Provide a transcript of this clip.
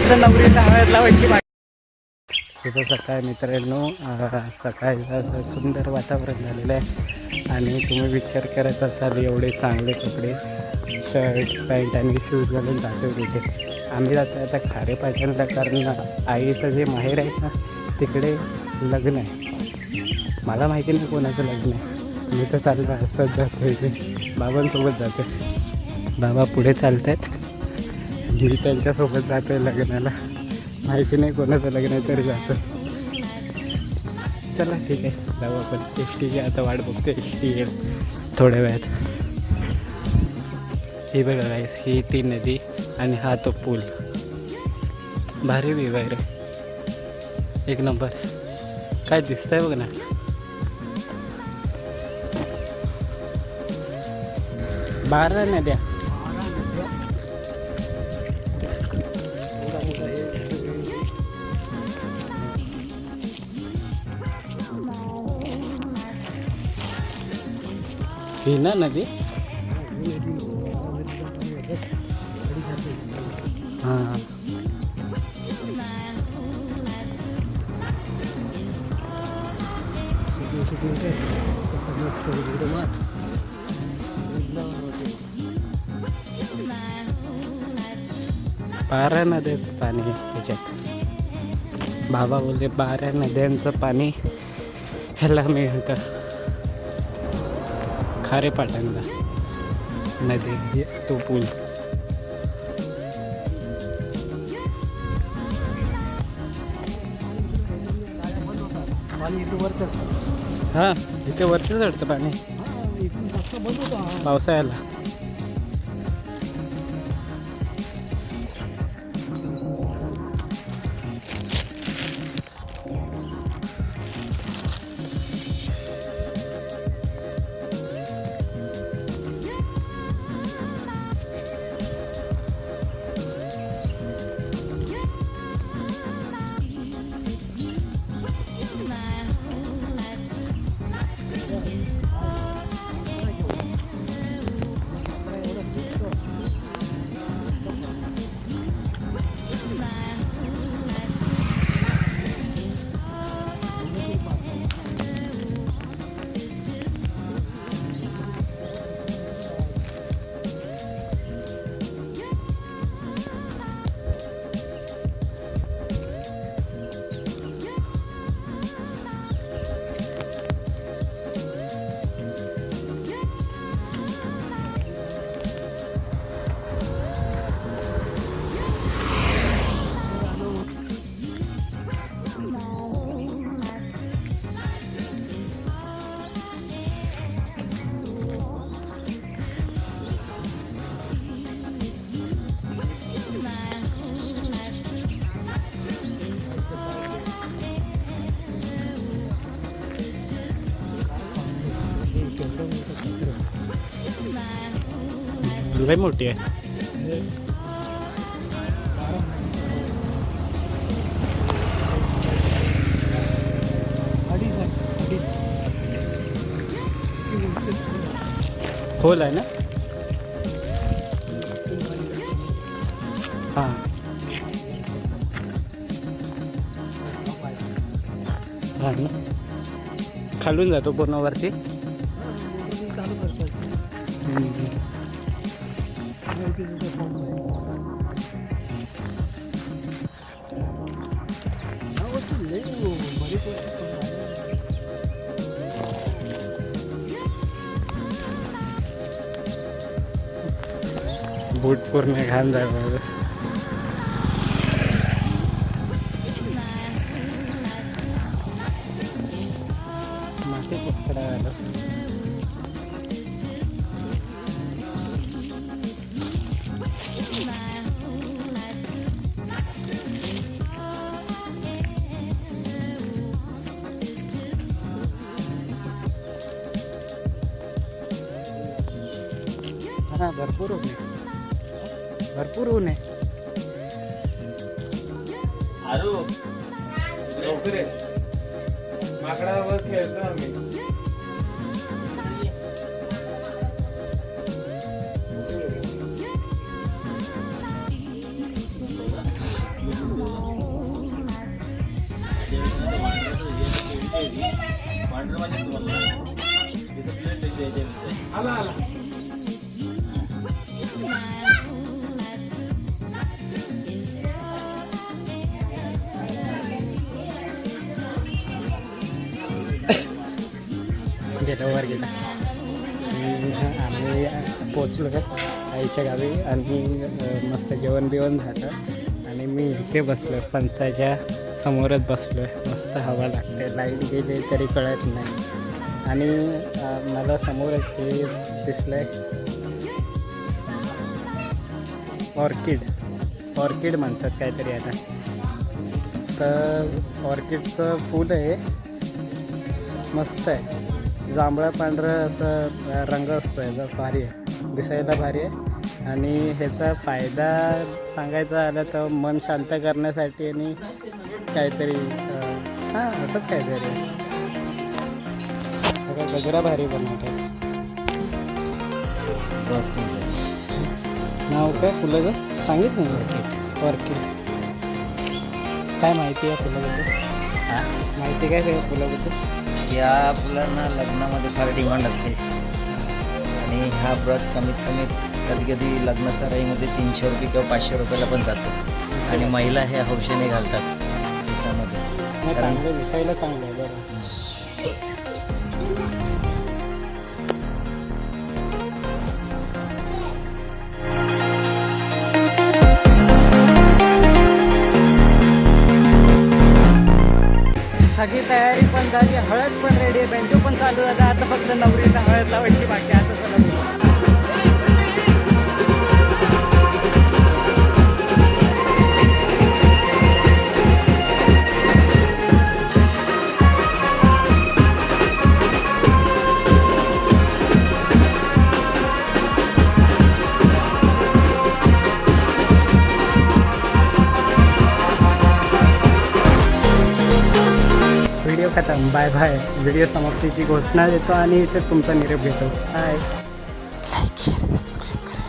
फक्त नवरीला हळद लावायची बाकी. शुभ सकाळ मित्रांनो. सकाळचं असं सुंदर वातावरण झालेलं आहे आणि तुम्ही विचार करत असाल एवढे चांगले कपडे शर्ट पॅन्ट आणि शूज घालून जातो तिथे. आम्ही जातो आता खारेपाटणला, कारण आईचं जे माहेर आहे ना तिकडे लग्न आहे. मला माहिती नाही कोणाचं लग्न आहे. मी तर चाललं असंच जातो इथे, बाबांसोबत जातो. बाबा पुढे चालत आहेत, मी त्यांच्यासोबत जातो आहे लग्नाला. माहिती नाही कोणाचं लग्न आहे तरी जातो. चला ठीक आहे, जाऊ आपण. एस टी आता वाट बघतो, एस टी येईल थोड्या वेळात. ही बघा गाईस, ही ती नदी आणि हा तो पूल. भारी व्ह्यू आहे रे, एक नंबर. काय दिसतंय बघ ना. बारा नद्या. ही ना नदी. हां बारा नद्याचं पाणी ह्याच्यात. बाबा बोलले 12 नद्यांचं पाणी ह्याला मिळतं खारेपाटणला. नदी तो पूल. हां इथे वरती चढतं पाणी पावसाळ्याला. लय मोठी आहे. खोल आहे ना. हां हां ना, खालून जातो पूर्ण वरती. बूट पूर्ण घाण झालं. माती पकडा आलं. हां भरपूर ऊन आहे, भरपूर ऊन आहे. माकडावर खेळतो आम्ही. वर गेला. आम्ही पोचलो आईच्या गावी आणि मस्त जेवण बिवण झालं आणि मी इथे बसलो फणसाच्या समोरच बसलो आहे. मस्त हवा लागते, लाईट गेली तरी कळत नाही. आणि मला समोरच हे दिसलं आहे ऑर्किड म्हणतात काहीतरी आता. तर ऑर्किडचं फूल आहे, मस्त आहे. जांभळा पांढरं असं रंग असतो याचा, भारी आहे, दिसायला भारी आहे. आणि ह्याचा फायदा सांगायचा आला तर मन शांत करण्यासाठी आणि काहीतरी हां असंच काहीतरी आहे. सगळं गजरा भारी बनवतात. नाव काय फुलाचं सांगितलं ना? ऑर्किड. काय माहिती आहे फुलाबद्दल? माहिती काय सगळं फुलाबद्दल? या फुलांना लग्नामध्ये फार डिमांड असते आणि हा ब्रश कमीत कमी कधी कधी लग्न सराईमध्ये 300 रुपये किंवा 500 रुपयाला पण जातो आणि महिला हे हौशेने घालतात त्याच्यामध्ये. चांगलं दिसायला चांगलं आहे बरं. सगळी तयारी पण झाली, हळद पण रेडी आहे, बेंजो पण चालू झाला. आता फक्त नवरीला हळद लावायची बाकी. आता चला व्हिडिओ खतम. Bye bye. व्हिडिओ समाप्तीची घोषणा देतो आणि इथे तुमचा निरोप घेतो. बाय. लाईक शेअर सबस्क्राईब करा.